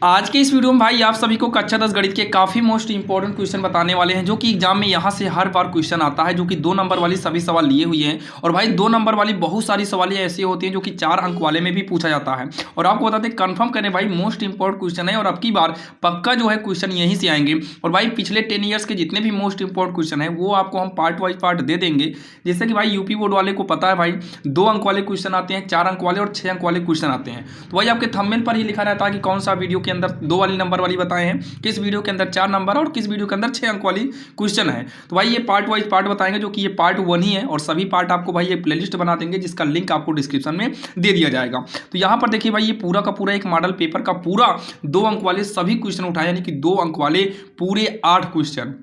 आज के इस वीडियो में भाई आप सभी को कक्षा 10 गणित के काफ़ी मोस्ट इंपॉर्टेंट क्वेश्चन बताने वाले हैं, जो कि एग्जाम में यहाँ से हर बार क्वेश्चन आता है, जो कि 2 नंबर वाली सभी सवाल लिए हुए हैं। और भाई 2 नंबर वाली बहुत सारी सवालें ऐसी होती हैं जो कि 4 अंक वाले में भी पूछा जाता है। और आपको बताते हैं, कन्फर्म करें भाई, मोस्ट इंपॉर्टेंट क्वेश्चन है और अब की बार पक्का जो है क्वेश्चन यहीं से आएंगे। और भाई पिछले 10 ईयर्स के जितने भी मोस्ट इंपॉर्टेंट क्वेश्चन है वो आपको हम पार्ट वाइज पार्ट दे देंगे। जैसे कि भाई यूपी बोर्ड वाले को पता है भाई 2 अंक वाले क्वेश्चन आते हैं, 4 अंक वाले और 6 अंक वाले क्वेश्चन आते हैं। तो भाई आपके थंबनेल पर ही लिखा रहता है कि कौन सा वीडियो के अंदर 2 वाली नंबर वाली बताए हैं, किस वीडियो के अंदर 4 नंबर और किस वीडियो के अंदर 6 अंक वाली क्वेश्चन है। तो भाई ये पार्ट वाइज पार्ट बताएंगे, जो कि ये पार्ट 1 ही है और सभी पार्ट आपको भाई ये प्लेलिस्ट बना देंगे, जिसका लिंक आपको डिस्क्रिप्शन में दे दिया जाएगा। तो यहाँ पर देखिए भाई, ये पूरा का पूरा एक मॉडल पेपर का पूरा 2 अंक वाले सभी क्वेश्चन उठाए, यानी कि 2 अंक वाले पूरे 8 क्वेश्चन,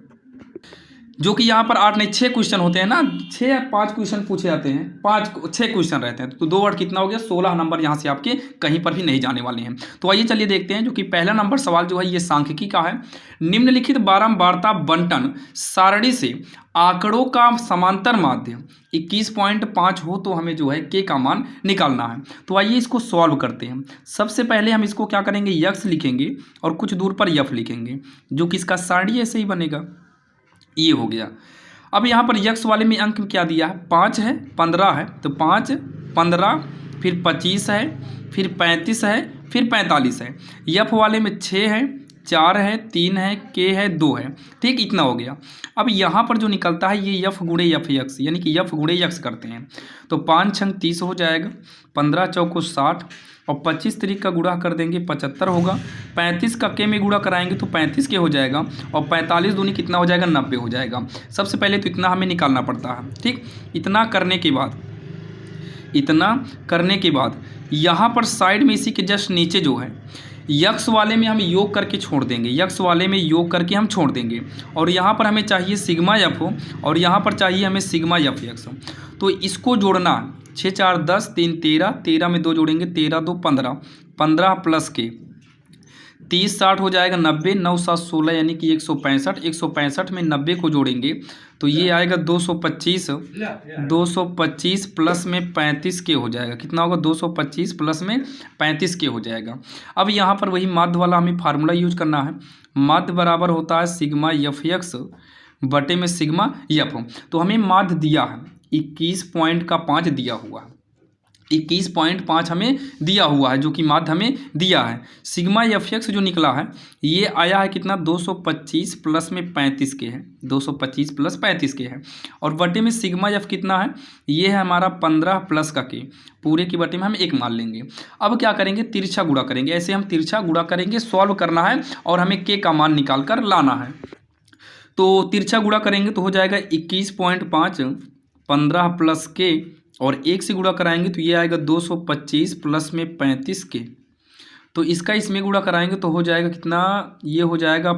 जो कि यहाँ पर 8 नहीं 6 क्वेश्चन होते हैं ना, 6 या 5 क्वेश्चन पूछे जाते हैं, 6 क्वेश्चन रहते हैं। तो 2 वर्ड कितना हो गया, 16 नंबर यहाँ से आपके कहीं पर भी नहीं जाने वाले हैं। तो आइए चलिए देखते हैं, जो कि पहला नंबर सवाल जो है ये सांख्यिकी का है। निम्नलिखित बारंबारता बंटन सारणी से आंकड़ों का समांतर माध्य 21.5 हो तो हमें जो है के का मान निकालना है। तो आइए इसको सॉल्व करते हैं। सबसे पहले हम इसको क्या करेंगे, यक्स लिखेंगे और कुछ दूर पर यफ लिखेंगे, जो कि इसका सारणी ऐसे ही बनेगा। ये हो गया। अब यहाँ पर यक्स वाले में अंक क्या दिया है, 5 है, 15 है, तो 5, 15, फिर 25 है, फिर 35 है, फिर 45 है। यफ वाले में 6 है, 4 है, 3 है, के है, 2 है। ठीक, इतना हो गया। अब यहाँ पर जो निकलता है ये यफ गुणे यफ यक्स, यानी कि यफ गुणे यक्स करते हैं। तो 5 छंग 30 हो जाएगा, 15 चौको 60 और 25 तरीक का गुणा कर देंगे 75 होगा। 35 का के में गुणा कराएंगे तो 35 के हो जाएगा और 45 दूनी कितना हो जाएगा, 90 हो जाएगा। सबसे पहले तो इतना हमें निकालना पड़ता है। ठीक, इतना करने के बाद यहाँ पर साइड में इसी के जस्ट नीचे जो है यक्स वाले में हम योग करके छोड़ देंगे, यक्स वाले में योग करके हम छोड़ देंगे। और यहाँ पर हमें चाहिए सिग्मा एफ हो और यहाँ पर चाहिए हमें सिग्मा एफ यक्स। तो इसको जोड़ना, 6 4 10 3 13, 13 में 2 जोड़ेंगे, 13 2 15, 15 प्लस के 30 60 हो जाएगा, 90 9 7 16 यानी कि 165। 165 में 90 को जोड़ेंगे तो ये आएगा 225। 225 प्लस में 35 के हो जाएगा, कितना होगा, 225 प्लस में 35 के हो जाएगा। अब यहाँ पर वही माध्य वाला हमें फार्मूला यूज करना है। माध्य बराबर होता है सिग्मा एफ एक्स बटे में सिग्मा एफ। तो हमें माध्य दिया है 21.5 दिया हुआ है, 21.5 हमें दिया हुआ है, जो कि माध्य हमें दिया है। सिग्मा एफ एक्स जो निकला है ये आया है कितना, 225 प्लस में 35 के है, 225 प्लस 35 के है। और बटे में सिग्मा एफ कितना है, ये है हमारा 15 प्लस का के, पूरे की बटे में हम 1 मान लेंगे। अब क्या करेंगे, तिरछा गुणा करेंगे। ऐसे हम तिरछा गुणा करेंगे, सॉल्व करना है और हमें के का मान निकाल कर लाना है। तो तिरछा गुणा करेंगे तो हो जाएगा 21.5, 15 प्लस के और 1 से गुणा कराएंगे तो ये आएगा 225 प्लस में 35 के। तो इसका इसमें गुणा कराएंगे तो हो जाएगा कितना, ये हो जाएगा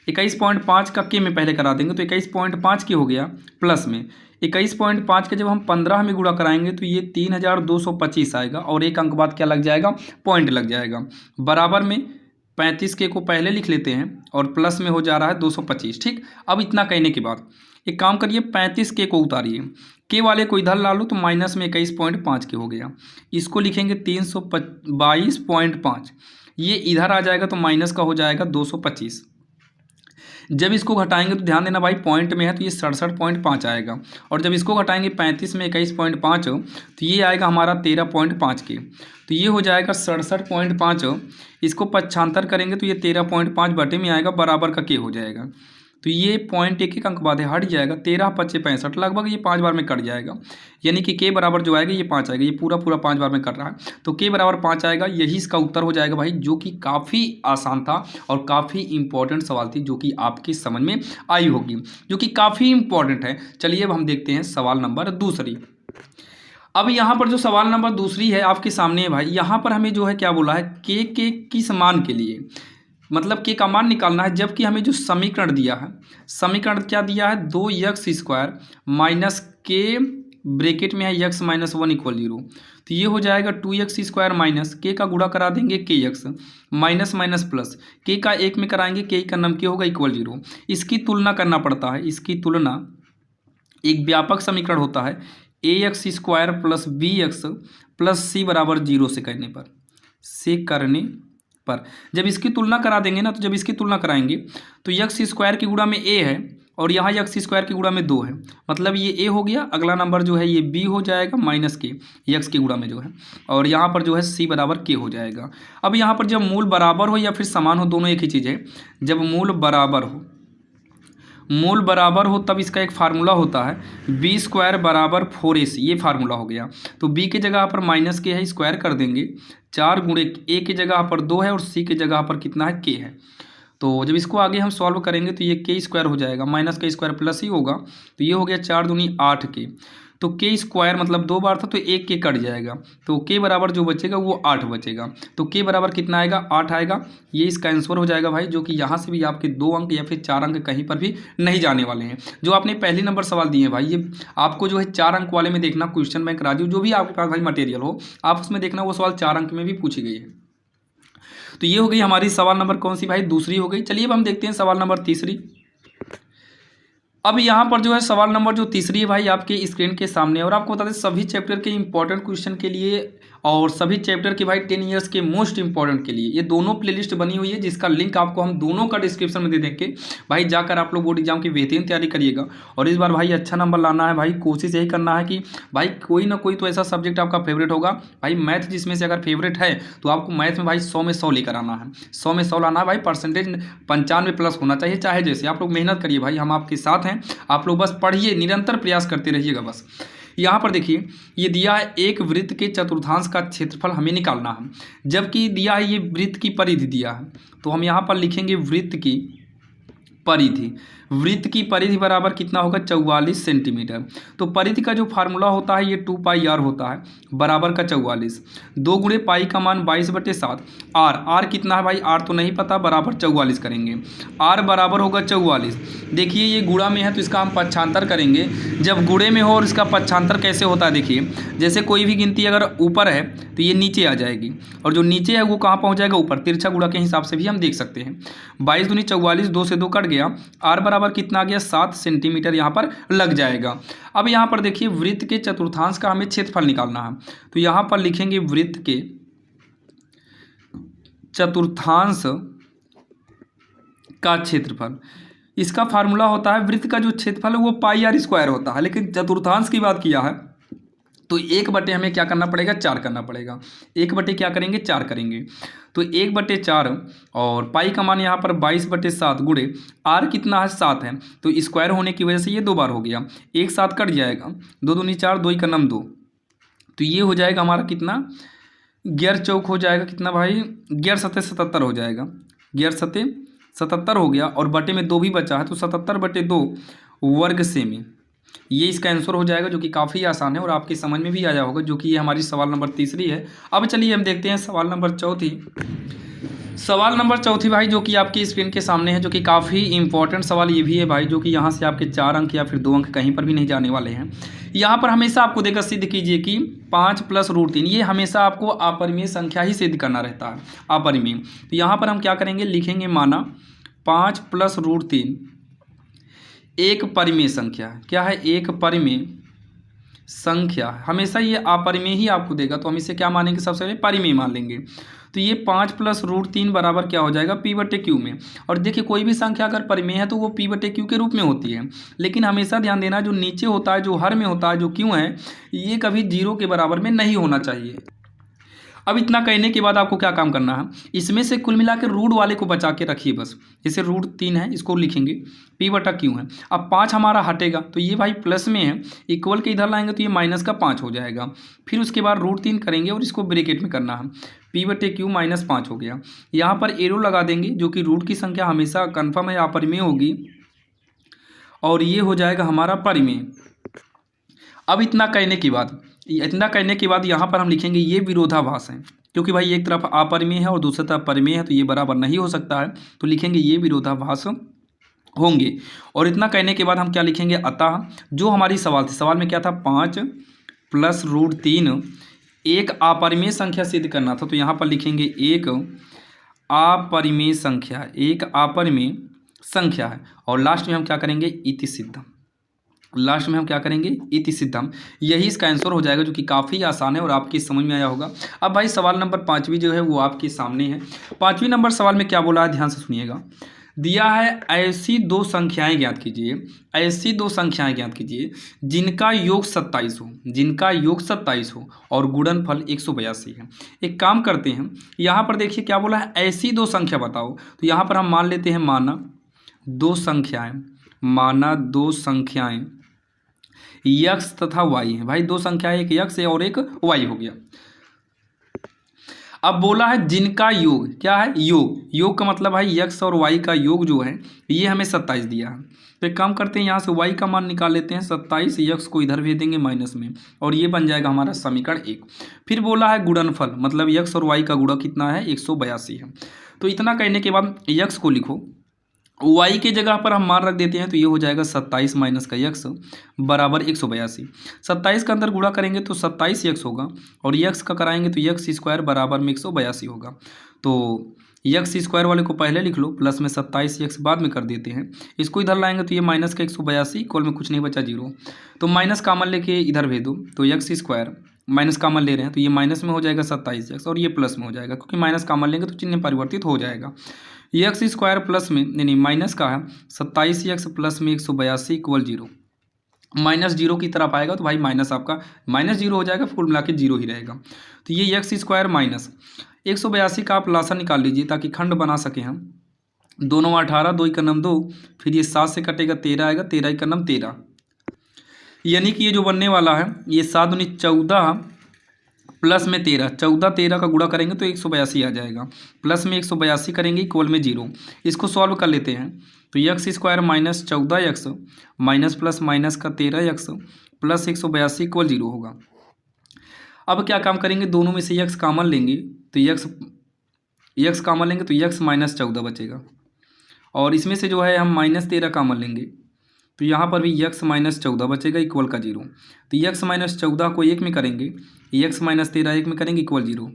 21.5 का के में पहले करा देंगे तो 21.5 के हो गया, प्लस में 21.5 के जब हम 15 में गुणा कराएंगे तो ये 3225 आएगा और 1 अंक बाद क्या लग जाएगा, पॉइंट लग जाएगा। बराबर में 35 के को पहले लिख लेते हैं और प्लस में हो जा रहा है 225। ठीक, अब इतना कहने के बाद एक काम करिए, 35 के को उतारिए, के वाले को इधर ला लो तो माइनस में 21.5 के हो गया। इसको लिखेंगे 322.5, ये इधर आ जाएगा तो माइनस का हो जाएगा 225। जब इसको घटाएंगे तो ध्यान देना भाई, पॉइंट में है तो ये 67.5 आएगा। और जब इसको घटाएंगे 35 में 21.5 तो ये आएगा हमारा 13.5 के। तो ये हो जाएगा 67.5। इसको पक्षांतर करेंगे तो ये 13.5 बटे में आएगा, बराबर का के हो जाएगा। तो ये पॉइंट 1 अंक बाद हट जाएगा, 13 5 65 लगभग ये 5 बार में कट जाएगा, यानी कि के बराबर जो आएगा ये 5 आएगा। ये पूरा 5 बार में कट रहा है तो के बराबर 5 आएगा। यही इसका उत्तर हो जाएगा भाई, जो कि काफ़ी आसान था और काफ़ी इंपॉर्टेंट सवाल थी, जो कि आपकी समझ में आई होगी, जो कि काफ़ी इंपॉर्टेंट है। चलिए अब हम देखते हैं सवाल नंबर दूसरी। अब यहाँ पर जो सवाल नंबर दूसरी है आपके सामने है भाई, यहाँ पर हमें जो है क्या बोला है, के किस मान के लिए, मतलब के का मान निकालना है। जबकि हमें जो समीकरण दिया है, समीकरण क्या दिया है, 2x² माइनस के ब्रैकेट में है x माइनस 1 इक्वल 0। तो ये हो जाएगा 2x² माइनस के का गुणा करा देंगे के एक्स माइनस माइनस प्लस के का 1 में कराएंगे, के का नम के होगा इक्वल 0। इसकी तुलना करना पड़ता है, इसकी तुलना एक व्यापक समीकरण होता है ax² plus bx plus c बराबर 0 से करने पर जब इसकी तुलना करा देंगे ना, तो जब इसकी तुलना कराएंगे तो x² की गुणा में a है और यहाँ x² की गुणा में 2 है, मतलब ये a हो गया। अगला नंबर जो है ये b हो जाएगा माइनस के x की गुणा में जो है, और यहाँ पर जो है c बराबर k हो जाएगा। अब यहाँ पर जब मूल बराबर हो या फिर समान हो, दोनों एक ही चीज़ है। जब मूल बराबर हो तब इसका एक फार्मूला होता है b² बराबर 4ac, ये फार्मूला हो गया। तो b की जगह पर माइनस के है, स्क्वायर कर देंगे, 4 गुणे a की जगह पर 2 है और c की जगह पर कितना है, k है। तो जब इसको आगे हम सॉल्व करेंगे तो ये k² हो जाएगा, माइनस का स्क्वायर प्लस ही होगा, तो ये हो गया 4 दूनी 8 k। तो k² मतलब 2 बार था तो एक k कट जाएगा, तो k बराबर जो बचेगा वो 8 बचेगा। तो k बराबर कितना आएगा, 8 आएगा। ये इसका आंसर हो जाएगा भाई, जो कि यहाँ से भी आपके 2 अंक या फिर 4 अंक कहीं पर भी नहीं जाने वाले हैं। जो आपने पहले नंबर सवाल दिए हैं भाई, ये आपको जो है 4 अंक वाले में देखना, क्वेश्चन बैंक राजू जो भी आपके पास भाई मटेरियल हो आप उसमें देखना, वो सवाल 4 अंक में भी पूछी गई है। तो ये हो गई हमारी सवाल नंबर कौन सी भाई, दूसरी हो गई। चलिए अब हम देखते हैं सवाल नंबर तीसरी। अब यहाँ पर जो है सवाल नंबर जो तीसरी है भाई आपके स्क्रीन के सामने, और आपको बता दें सभी चैप्टर के इंपॉर्टेंट क्वेश्चन के लिए और सभी चैप्टर के भाई 10 ईयर्स के मोस्ट इंपॉर्टेंट के लिए ये दोनों प्लेलिस्ट बनी हुई है, जिसका लिंक आपको हम दोनों का डिस्क्रिप्शन में दे देंगे। भाई जाकर आप लोग बोर्ड एग्जाम की बेहतरीन तैयारी करिएगा, और इस बार भाई अच्छा नंबर लाना है भाई। कोशिश यही करना है कि भाई कोई ना कोई तो ऐसा सब्जेक्ट आपका फेवरेट होगा भाई। मैथ जिसमें से अगर फेवरेट है तो आपको मैथ में भाई 100 में 100 लेकर आना है, 100 में 100 लाना है भाई। परसेंटेज 95 प्लस होना चाहिए, चाहे जैसे आप लोग मेहनत करिए भाई, हम आपके साथ हैं। आप लोग बस पढ़िए, निरंतर प्रयास करते रहिएगा बस। यहाँ पर देखिए ये दिया है एक वृत्त के चतुर्थांश का क्षेत्रफल हमें निकालना है, जबकि दिया है ये वृत्त की परिधि दिया है। तो हम यहाँ पर लिखेंगे वृत्त की परिधि। वृत्त की परिधि बराबर कितना होगा, 44 सेंटीमीटर। तो परिधि का जो फार्मूला होता है ये 2πr होता है, बराबर का 44। 2 गुणे पाई का मान 22/7। आर कितना है भाई, आर तो नहीं पता, बराबर 44 करेंगे। आर बराबर होगा 44। देखिए ये गुणा में है तो इसका हम पक्षांतर करेंगे। जब गुणे में हो और इसका पक्षांतर कैसे होता है, देखिए जैसे कोई भी गिनती अगर ऊपर है तो ये नीचे आ जाएगी, और जो नीचे है वो कहाँ पहुँच जाएगा, ऊपर। तिरछा गुणा के हिसाब से भी हम देख सकते हैं। 22 दूनी 44, 2 से 2 कट गया। आर बराबर कितना आ गया, 7 सेंटीमीटर यहाँ पर लग जाएगा। अब यहाँ पर देखिए वृत्त के चतुर्थांश का हमें क्षेत्रफल निकालना है, तो यहाँ पर लिखेंगे वृत्त के चतुर्थांश का क्षेत्रफल। इसका फार्मूला होता है, वृत्त का जो क्षेत्रफल है वो πr² होता है, लेकिन चतुर्थांश की बात किया है तो 1/, हमें क्या करना पड़ेगा, 4 करना पड़ेगा। 1/, क्या करेंगे, 4 करेंगे। तो 1/4 और पाई का मान यहाँ पर 22/7 गुणे आर कितना है, 7 है, तो स्क्वायर होने की वजह से ये 2 बार हो गया। 1 7 कट जाएगा, 2 दूनी 4, 2 का नाम 2। तो ये हो जाएगा हमारा कितना, 11 चौक हो जाएगा कितना भाई, 11 7 77 हो जाएगा। 11 7 77 हो गया, और बटे में 2 भी बचा है, तो 77/2 वर्ग सेमी। ये इसका आंसर हो जाएगा, जो कि काफ़ी आसान है और आपकी समझ में भी आया होगा, जो कि ये हमारी सवाल नंबर तीसरी है। अब चलिए हम देखते हैं सवाल नंबर चौथी। सवाल नंबर चौथी भाई जो कि आपकी स्क्रीन के सामने है, जो कि काफ़ी इंपॉर्टेंट सवाल ये भी है भाई, जो कि यहाँ से आपके 4 अंक या फिर 2 अंक कहीं पर भी नहीं जाने वाले हैं। यहाँ पर हमेशा आपको देखकर सिद्ध कीजिए कि 5 + √3, ये हमेशा आपको अपरिमेय संख्या ही सिद्ध करना रहता है, अपरिमेय। तो यहाँ पर हम क्या करेंगे, लिखेंगे माना 5 + √3 एक परिमेय संख्या। क्या है, एक परिमेय संख्या। हमेशा ये अपरिमेय ही आपको देगा, तो हम इसे क्या मानेंगे, सबसे पहले परिमेय मान लेंगे। तो ये 5 + √3 बराबर क्या हो जाएगा, p/q में। और देखिए कोई भी संख्या अगर परिमेय है तो वो p/q के रूप में होती है, लेकिन हमेशा ध्यान देना जो नीचे होता है, जो हर में होता है, जो q है, ये कभी 0 के बराबर में नहीं होना चाहिए। अब इतना कहने के बाद आपको क्या काम करना है, इसमें से कुल मिला के रूट वाले को बचा के रखिए बस। जैसे √3 है, इसको लिखेंगे p/q है। अब 5 हमारा हटेगा, तो ये भाई प्लस में है, इक्वल के इधर लाएंगे तो ये माइनस का 5 हो जाएगा। फिर उसके बाद √3 करेंगे और इसको ब्रैकेट में करना है, p/q -5 हो गया। यहाँ पर एरो लगा देंगे, जो कि रूट की संख्या हमेशा कन्फर्म है अपरिमेय होगी, और ये हो जाएगा हमारा परिमेय। अब इतना कहने के बाद यहाँ पर हम लिखेंगे ये विरोधाभास है, क्योंकि भाई एक तरफ अपरिमेय है और दूसरी तरफ परिमेय है, तो ये बराबर नहीं हो सकता है, तो लिखेंगे ये विरोधाभास होंगे। और इतना कहने के बाद हम क्या लिखेंगे, अतः जो हमारी सवाल थी, सवाल में क्या था, 5 + √3 एक अपरिमेय संख्या सिद्ध करना था, तो यहाँ पर लिखेंगे एक अपरिमेय संख्या, एक अपरिमेय संख्या है। और लास्ट में हम क्या करेंगे, इति सिद्धम। लास्ट में हम क्या करेंगे, इति सिद्धम। यही इसका आंसर हो जाएगा, जो कि काफ़ी आसान है और आपकी समझ में आया होगा। अब भाई सवाल नंबर 5वीं जो है वो आपके सामने है। 5वीं नंबर सवाल में क्या बोला है, ध्यान से सुनिएगा। दिया है ऐसी दो संख्याएं ज्ञात कीजिए, ऐसी दो संख्याएं ज्ञात कीजिए जिनका योग 27 हो, जिनका योग 27 हो और गुणनफल 182 है। एक काम करते हैं, यहाँ पर देखिए क्या बोला है, ऐसी दो संख्या बताओ। तो यहाँ पर हम मान लेते हैं, माना दो संख्याएं, माना दो संख्याएं यक्स तथा वाई है। भाई दो संख्याएं, एक यक्स है और एक वाई हो गया। अब बोला है जिनका योग, क्या है, योग, योग का मतलब भाई यक्स और वाई का योग जो है ये हमें 27 दिया है। तो एक काम करते हैं, यहाँ से वाई का मान निकाल लेते हैं 27, यक्स को इधर भेज देंगे माइनस में और ये बन जाएगा हमारा समीकरण 1। फिर बोला है गुणनफल, मतलब यक्स और वाई का गुणा कितना है, 182 है। तो इतना कहने के बाद यक्स को लिखो, वाई के जगह पर हम मान रख देते हैं, तो ये हो जाएगा 27 माइनस का यक्स बराबर 182। 27 का अंदर गुणा करेंगे तो 27 यक्स होगा और यक्स का कराएंगे तो यक्स स्क्वायर बराबर में 182 होगा। तो यक्स स्क्वायर वाले को पहले लिख लो, प्लस में 27 यक्स बाद में कर देते हैं। इसको इधर लाएंगे तो ये माइनस का 182, इक्वल में कुछ नहीं बचा, जीरो। तो माइनस कामन लेके इधर भेज दो, तो यक्स स्क्वायर माइनस कामन ले रहे हैं तो ये माइनस में हो जाएगा 27 यक्स और ये प्लस में हो जाएगा, क्योंकि माइनस कामन लेंगे तो चिन्ह परिवर्तित हो जाएगा। यक्स स्क्वायर प्लस में नहीं माइनस का है 27 यक्स प्लस में 182 इक्वल 0। माइनस जीरो की तरफ आएगा तो भाई माइनस आपका माइनस जीरो हो जाएगा, फुल मिला के जीरो ही रहेगा। तो ये यक्स स्क्वायर माइनस 182 का आप लासा निकाल लीजिए ताकि खंड बना सके हम। दोनों 18, 2 का नम 2, फिर ये 7 से कटेगा 13 आएगा, 13 का नम 13, यानी कि ये जो बनने वाला है ये 7 दूनी 14 प्लस में 13, 14 13 का गुणा करेंगे तो 182 आ जाएगा, प्लस में 182 करेंगे इक्वल में 0। इसको सॉल्व कर लेते हैं तो x square minus 14 x minus plus minus का 13 यक्स प्लस 182 इक्वल 0 होगा। अब क्या काम करेंगे, दोनों में से यक्स कॉमन लेंगे तो यक्स कॉमन लेंगे तो यक्स माइनस 14 बचेगा और इसमें से जो है हम माइनस 13 कॉमन लेंगे तो यहाँ पर भी यक्स माइनस 14 बचेगा इक्वल का 0। तो यक्स माइनस 14 को 1 में करेंगे, यक्स माइनस 13 1 में करेंगे इक्वल 0।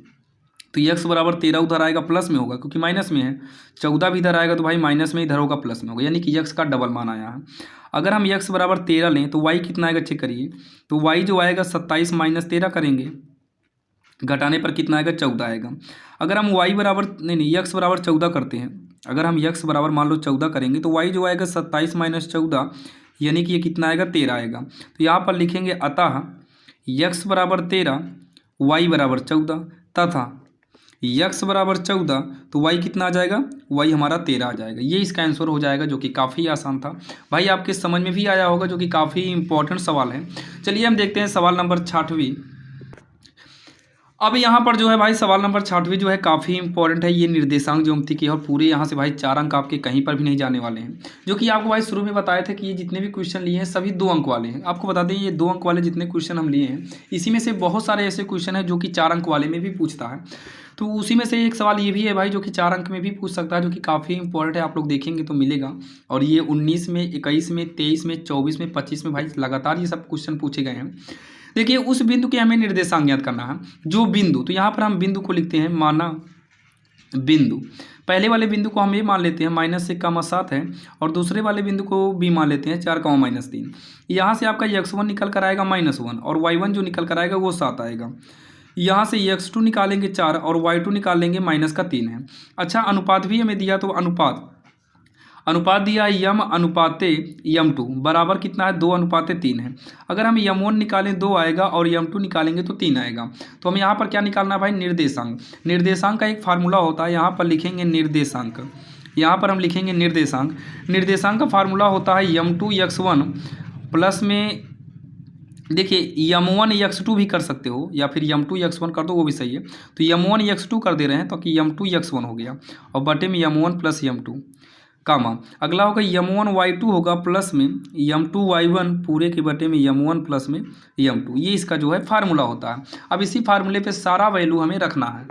तो यक्स बराबर 13 उधर आएगा प्लस में होगा क्योंकि माइनस में है, 14 भी इधर आएगा तो भाई माइनस में इधर होगा प्लस में होगा, यानी कि यक्स का डबल मान आया है। अगर हम यक्स बराबर 13 लें तो वाई कितना आएगा चेक करिए, तो वाई जो आएगा 27 माइनस 13 करेंगे, घटाने पर कितना आएगा 14 आएगा। अगर हम वाई बराबर नहीं यक्स बराबर 14 करते हैं, अगर हम यक्स बराबर मान लो 14 करेंगे तो वाई जो आएगा 27 माइनस 14, यानी कि ये कितना आएगा 13 आएगा। तो यहाँ पर लिखेंगे अतः यक्स बराबर 13 वाई बराबर 14 तथा यक्स बराबर 14 तो वाई कितना आ जाएगा, वाई हमारा 13 आ जाएगा। ये इसका आंसर हो जाएगा, जो कि काफ़ी आसान था भाई, आपके समझ में भी आया होगा, जो कि काफ़ी इंपॉर्टेंट सवाल है। चलिए हम देखते हैं सवाल नंबर 6वीं। अब यहाँ पर जो है भाई सवाल नंबर 6वीं जो है काफ़ी इंपॉर्टेंट है, ये निर्देशांक ज्योमेट्री की, और पूरे यहाँ से भाई 4 अंक आपके कहीं पर भी नहीं जाने वाले हैं। जो कि आपको भाई शुरू में बताया था कि ये जितने भी क्वेश्चन लिए हैं सभी 2 अंक वाले हैं। आपको बता दें ये 2 अंक वाले जितने क्वेश्चन हम लिए हैं, इसी में से बहुत सारे ऐसे क्वेश्चन हैं जो कि 4 अंक वाले में भी पूछता है। तो उसी में से एक सवाल ये भी है भाई जो कि 4 अंक में भी पूछ सकता है, जो कि काफ़ी इंपॉर्टेंट है, आप लोग देखेंगे तो मिलेगा। और ये 19 में, 21 में, 23 में, 24 में, 25 में भाई लगातार ये सब क्वेश्चन पूछे गए हैं। देखिए उस बिंदु के हमें निर्देशांक ज्ञात करना है, जो बिंदु, तो यहाँ पर हम बिंदु को लिखते हैं, माना बिंदु, पहले वाले बिंदु को हम ये मान लेते हैं -1, 7 है, और दूसरे वाले बिंदु को भी मान लेते हैं 4, -3। यहाँ से आपका x1 निकल कर आएगा -1 और y1 जो निकल कर आएगा वो 7 आएगा। यहाँ से x2 निकालेंगे 4 और y2 निकाल लेंगे -3 है। अच्छा अनुपात भी हमें दिया, तो अनुपात दिया यम अनुपाते यम2 बराबर कितना है, 2:3 है। अगर हम यम1 निकालें 2 आएगा और यम2 निकालेंगे तो 3 आएगा। तो हम यहाँ पर क्या निकालना है भाई, निर्देशांक। निर्देशांक का एक फार्मूला होता है, यहाँ पर लिखेंगे निर्देशांक, यहाँ पर हम लिखेंगे निर्देशांक। निर्देशांक का फार्मूला होता है यम2 x1 प्लस में, देखिए यम1 x2 भी कर सकते हो या फिर यम2 x1 कर दो, वो भी सही है। तो यम1 x2 कर दे रहे हैं तो कि यम2 x1 हो गया और बटे में यम1 प्लस यम2 कामा। अगला होगा यम1 y2 होगा प्लस में यम2 y1 पूरे के बटे में यम1 प्लस में यम2। ये इसका जो है फार्मूला होता है। अब इसी फार्मूले पे सारा वैल्यू हमें रखना है।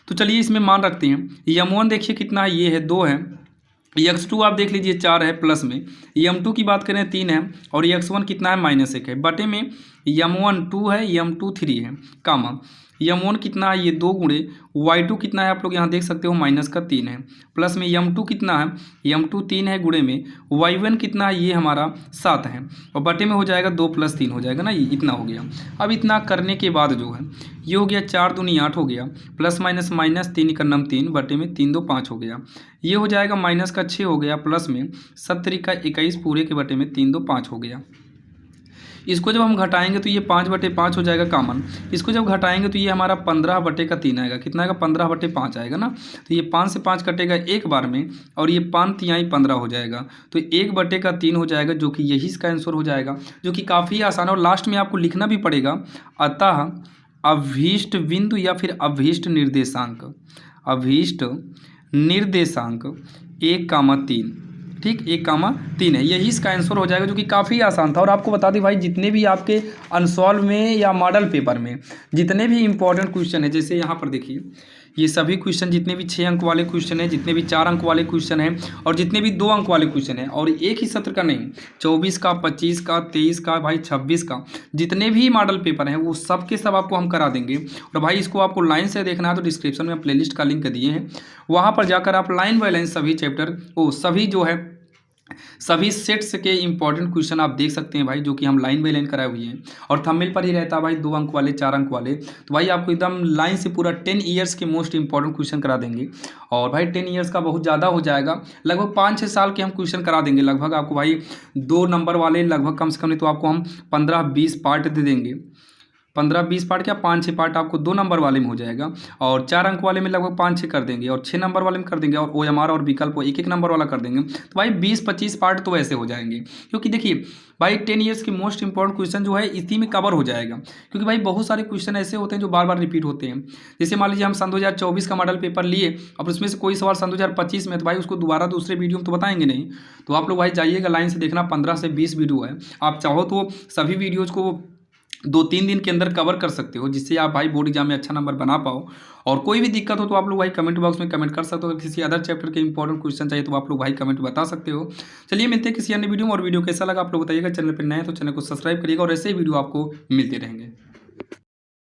तो चलिए इसमें मान रखते हैं, यम1 देखिए कितना है, ये है 2 है, x2 आप देख लीजिए 4 है प्लस में, यम2 की बात करें 3 है और x1 कितना है -1 है, बटे में यम1 2 है, यम2 3 है, कामा m1 कितना है, ये 2 गुणे y2 कितना है आप लोग यहाँ देख सकते हो -3 है, प्लस में m2 कितना है, m2 3 है, गुणे में y1 कितना है, ये हमारा 7 है, और बटे में हो जाएगा 2 + 3 हो जाएगा ना, ये इतना हो गया। अब इतना करने के बाद जो है ये हो गया 4 दूनी 8 हो गया, प्लस माइनस -3 का नम 3 बटे में 3 2 5 हो गया, ये हो जाएगा -6 हो गया, प्लस में 7 का 21 पूरे के बटे में 3 2 5 हो गया। इसको जब हम घटाएंगे तो ये 5/5 हो जाएगा कॉमन, इसको जब घटाएंगे तो ये हमारा 15/3 आएगा, कितना आएगा 15/5 आएगा ना, तो ये 5 से 5 कटेगा एक बार में, और ये 5 तिहाई 15 हो जाएगा, तो 1/3 हो जाएगा, जो कि यही इसका आंसर हो जाएगा, जो कि काफ़ी आसान है। और लास्ट में आपको लिखना भी पड़ेगा, अतः अभीष्ट बिंदु या फिर अभीष्ट निर्देशांक, अभीष्ट निर्देशांक 1,3, ठीक 1,3 है, यही इसका आंसर हो जाएगा, जो कि काफ़ी आसान था। और आपको बता दें भाई, जितने भी आपके अनसॉल्व में या मॉडल पेपर में जितने भी इंपॉर्टेंट क्वेश्चन है, जैसे यहाँ पर देखिए ये सभी क्वेश्चन, जितने भी 6 अंक वाले क्वेश्चन हैं, जितने भी 4 अंक वाले क्वेश्चन हैं, और जितने भी 2 अंक वाले क्वेश्चन हैं, और एक ही सत्र का नहीं, 24 का, 25 का, 23 का, भाई 26 का, जितने भी मॉडल पेपर हैं वो सब के सब आपको हम करा देंगे। और भाई इसको आपको लाइन से देखना है तो डिस्क्रिप्शन में प्लेलिस्ट का लिंक दिए हैं, वहाँ पर जाकर आप लाइन बाय लाइन सभी चैप्टर सभी जो है सभी सेट्स के इंपॉर्टेंट क्वेश्चन आप देख सकते हैं भाई, जो कि हम लाइन बाय लाइन कराए हुए हैं, और थंबनेल पर ही रहता है भाई 2 अंक वाले, 4 अंक वाले, तो भाई आपको एकदम लाइन से पूरा 10 ईयर्स के मोस्ट इंपॉर्टेंट क्वेश्चन करा देंगे। और भाई 10 ईयर्स का बहुत ज़्यादा हो जाएगा, लगभग 5-6 साल के हम क्वेश्चन करा देंगे, लगभग आपको भाई 2 नंबर वाले लगभग कम से कम नहीं तो आपको हम 15-20 पार्ट दे देंगे, 15-20 पार्ट क्या 5-6 पार्ट आपको 2 नंबर वाले में हो जाएगा, और 4 अंक वाले में लगभग 5-6 कर देंगे, और 6 नंबर वाले में कर देंगे, और OMR और विकल्प 1-1 नंबर वाला कर देंगे, तो भाई 20-25 पार्ट तो ऐसे हो जाएंगे। क्योंकि देखिए भाई 10 ईयर्स के मोस्ट इंपॉर्टेंट क्वेश्चन जो है इसी में कवर हो जाएगा, क्योंकि भाई बहुत सारे क्वेश्चन ऐसे होते हैं जो बार बार रिपीट होते हैं। जैसे मान लीजिए हम सन 2024 का मॉडल पेपर लिए, अब उसमें से कोई सवाल सन 2025 में, तो भाई उसको दोबारा दूसरे वीडियो में तो बताएंगे नहीं, तो आप लोग भाई जाइएगा लाइन से देखना, 15 से 20 वीडियो है, आप चाहो तो सभी वीडियोज़ को 2-3 दिन के अंदर कवर कर सकते हो, जिससे आप भाई बोर्ड एग्जाम में अच्छा नंबर बना पाओ। और कोई भी दिक्कत हो तो आप लोग भाई कमेंट बॉक्स में कमेंट कर सकते हो, अगर किसी अदर चैप्टर के इंपॉर्टेंट क्वेश्चन चाहिए तो आप लोग भाई कमेंट बता सकते हो। चलिए मिलते हैं किसी अन्य वीडियो में, और वीडियो कैसा लगा आप लोग बताइएगा, चैनल पर नए हैं तो चैनल को सब्सक्राइब करिएगा, और ऐसे ही वीडियो आपको मिलते रहेंगे।